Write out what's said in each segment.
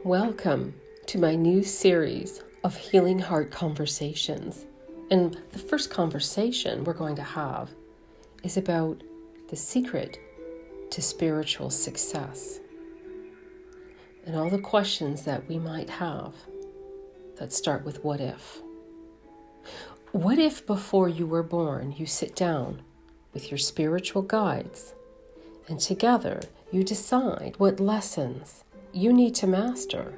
Welcome to my new series of Healing Heart Conversations. And the first conversation we're going to have is about the secret to spiritual success and all the questions that we might have that start with what if. What if before you were born you sit down with your spiritual guides and together you decide what lessons you need to master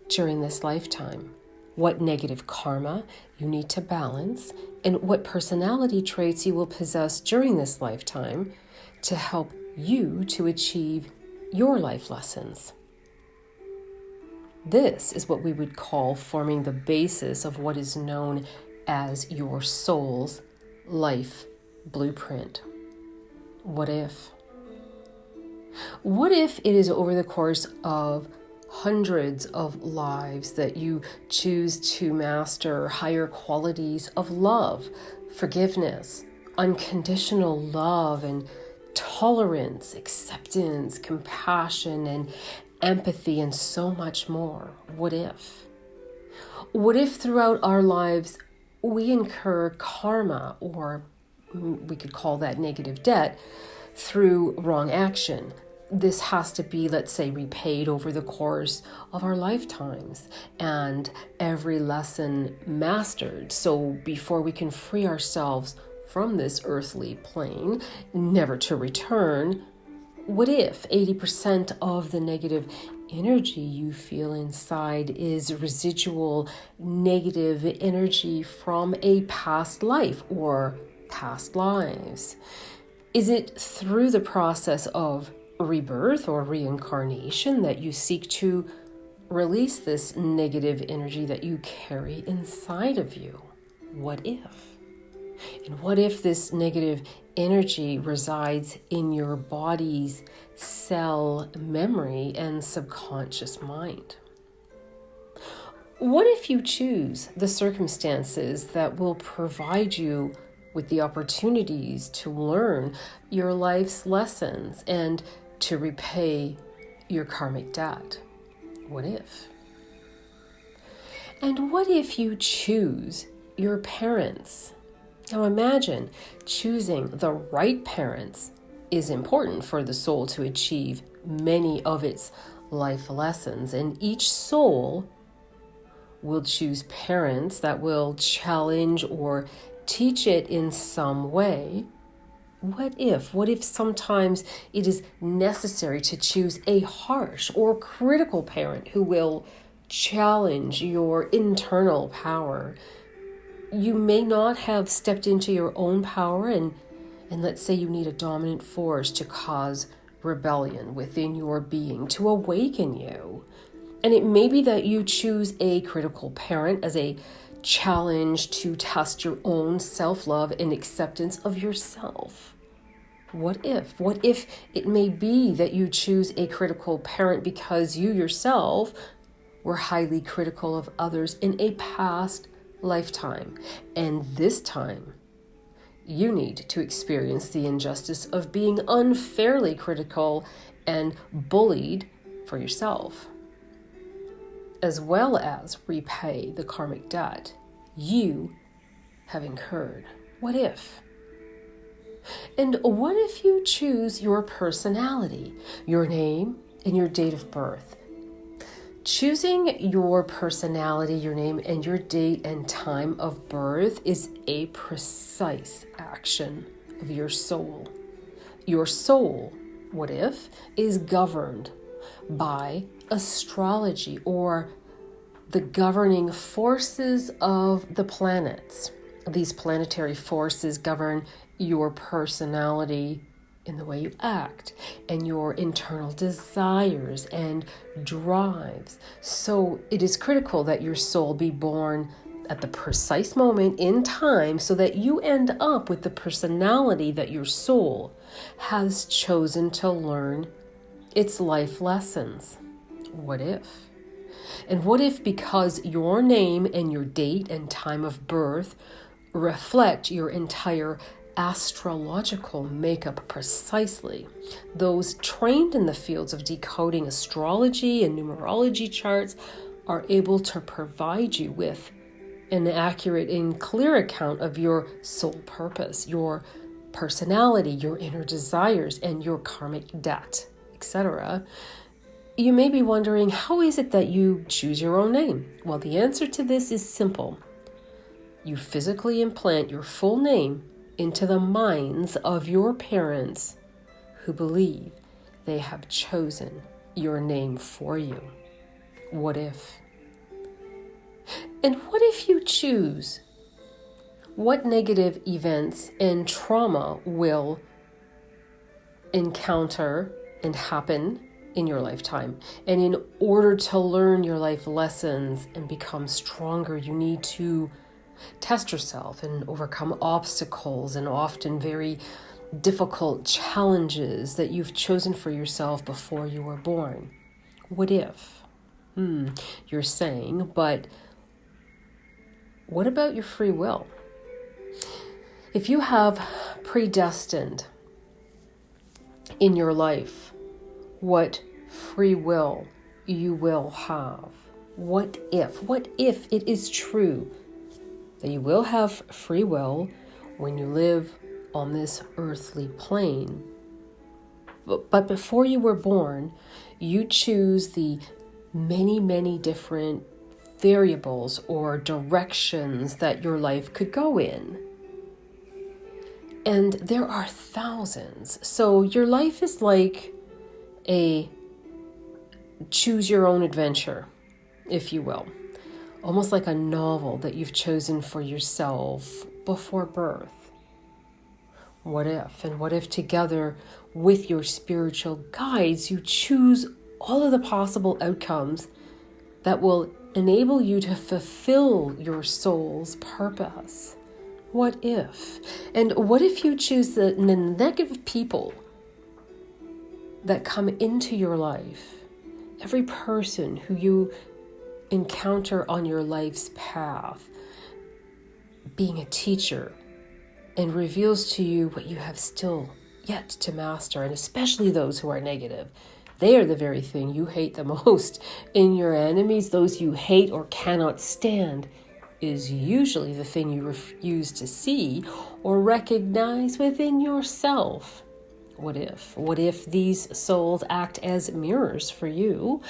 during this lifetime, what negative karma you need to balance, and what personality traits you will possess during this lifetime to help you to achieve your life lessons. This is what we would call forming the basis of what is known as your soul's life blueprint. What if? What if it is over the course of hundreds of lives that you choose to master higher qualities of love, forgiveness, unconditional love, and tolerance, acceptance, compassion, and empathy, and so much more? What if? What if throughout our lives we incur karma, or we could call that negative debt, through wrong action? This has to be, let's say, repaid over the course of our lifetimes and every lesson mastered. So before we can free ourselves from this earthly plane, never to return, what if 80% of the negative energy you feel inside is residual negative energy from a past life or past lives? Is it through the process of rebirth or reincarnation that you seek to release this negative energy that you carry inside of you? What if? And what if this negative energy resides in your body's cell memory and subconscious mind? What if you choose the circumstances that will provide you with the opportunities to learn your life's lessons and to repay your karmic debt? What if? And what if you choose your parents? Now imagine choosing the right parents is important for the soul to achieve many of its life lessons, and each soul will choose parents that will challenge or teach it in some way. What if? What if sometimes it is necessary to choose a harsh or critical parent who will challenge your internal power? You may not have stepped into your own power, and let's say you need a dominant force to cause rebellion within your being, to awaken you. And it may be that you choose a critical parent as a challenge to test your own self-love and acceptance of yourself. What if? What if it may be that you choose a critical parent because you yourself were highly critical of others in a past lifetime, and this time you need to experience the injustice of being unfairly critical and bullied for yourself, as well as repay the karmic debt you have incurred? What if? And what if you choose your personality, your name, and your date of birth? Choosing your personality, your name, and your date and time of birth is a precise action of your soul. Your soul, what if, is governed by astrology, or the governing forces of the planets. These planetary forces govern your personality in the way you act and your internal desires and drives. So it is critical that your soul be born at the precise moment in time so that you end up with the personality that your soul has chosen to learn its life lessons. What if? And what if, because your name and your date and time of birth reflect your entire astrological makeup precisely. Those trained in the fields of decoding astrology and numerology charts are able to provide you with an accurate and clear account of your soul purpose, your personality, your inner desires, and your karmic debt, etc. You may be wondering, how is it that you choose your own name? Well, the answer to this is simple. You physically implant your full name into the minds of your parents who believe they have chosen your name for you. What if? And what if you choose? What negative events and trauma will encounter and happen in your lifetime? And in order to learn your life lessons and become stronger, you need to test yourself and overcome obstacles and often very difficult challenges that you've chosen for yourself before you were born. What if? You're saying, but what about your free will? If you have predestined in your life what free will you will have, what if it is true that you will have free will when you live on this earthly plane, but before you were born, you choose the many different variables or directions that your life could go in. And there are thousands. So your life is like a choose your own adventure, if you will. Almost like a novel that you've chosen for yourself before birth. What if? And what if together with your spiritual guides, you choose all of the possible outcomes that will enable you to fulfill your soul's purpose? What if? And what if you choose the negative people that come into your life? Every person who you encounter on your life's path, being a teacher, and reveals to you what you have still yet to master, and especially those who are negative. They are the very thing you hate the most. In your enemies, those you hate or cannot stand, is usually the thing you refuse to see or recognize within yourself. What if? What if these souls act as mirrors for you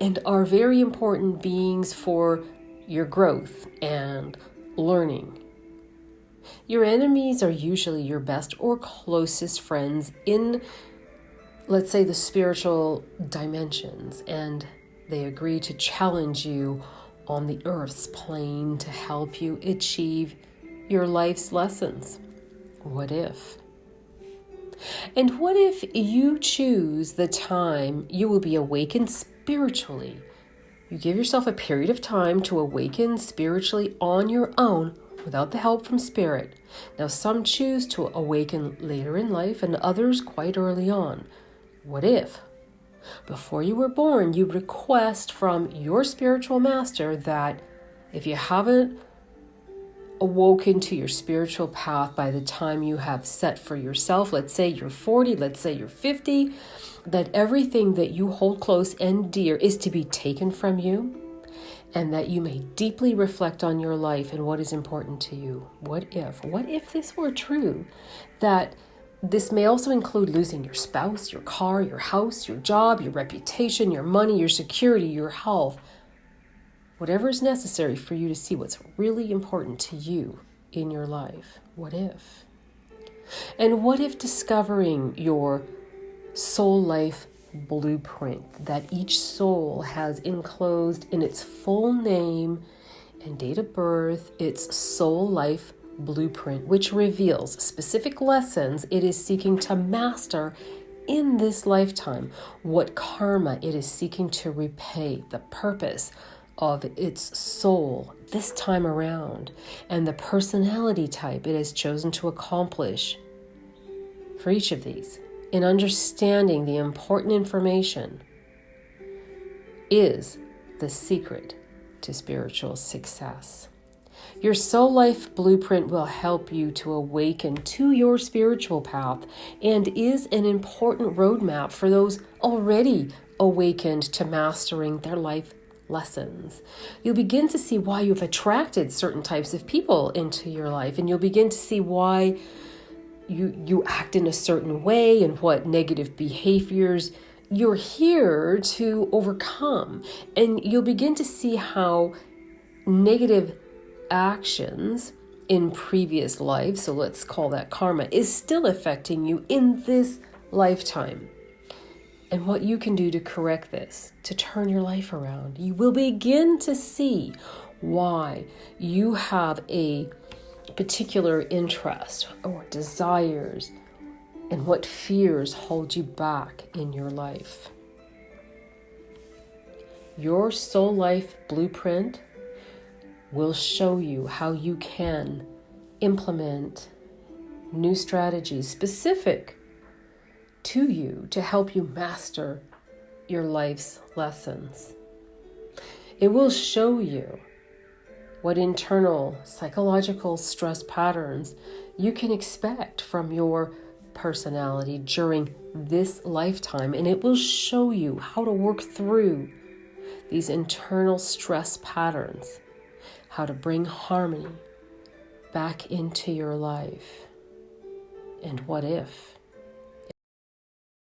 and are very important beings for your growth and learning? Your enemies are usually your best or closest friends in, let's say, the spiritual dimensions, and they agree to challenge you on the earth's plane to help you achieve your life's lessons. What if? And what if you choose the time you will be awakened spiritually? You give yourself a period of time to awaken spiritually on your own without the help from spirit. Now, some choose to awaken later in life and others quite early on. What if, before you were born, you request from your spiritual master that if you haven't awoken to your spiritual path by the time you have set for yourself, let's say you're 40, let's say you're 50, that everything that you hold close and dear is to be taken from you, and that you may deeply reflect on your life and what is important to you. What if this were true? That this may also include losing your spouse, your car, your house, your job, your reputation, your money, your security, your health. Whatever is necessary for you to see what's really important to you in your life. What if? And what if discovering your soul life blueprint that each soul has enclosed in its full name and date of birth, its soul life blueprint, which reveals specific lessons it is seeking to master in this lifetime, what karma it is seeking to repay, the purpose of its soul this time around, and the personality type it has chosen to accomplish for each of these. In understanding the important information is the secret to spiritual success. Your soul life blueprint will help you to awaken to your spiritual path and is an important roadmap for those already awakened to mastering their life lessons. You'll begin to see why you've attracted certain types of people into your life, and you'll begin to see why you act in a certain way and what negative behaviors you're here to overcome. And you'll begin to see how negative actions in previous lives, so let's call that karma, is still affecting you in this lifetime. And what you can do to correct this, to turn your life around. You will begin to see why you have a particular interest or desires and what fears hold you back in your life. Your soul life blueprint will show you how you can implement new strategies specific to you to help you master your life's lessons. It will show you what internal psychological stress patterns you can expect from your personality during this lifetime, and it will show you how to work through these internal stress patterns, how to bring harmony back into your life. And what if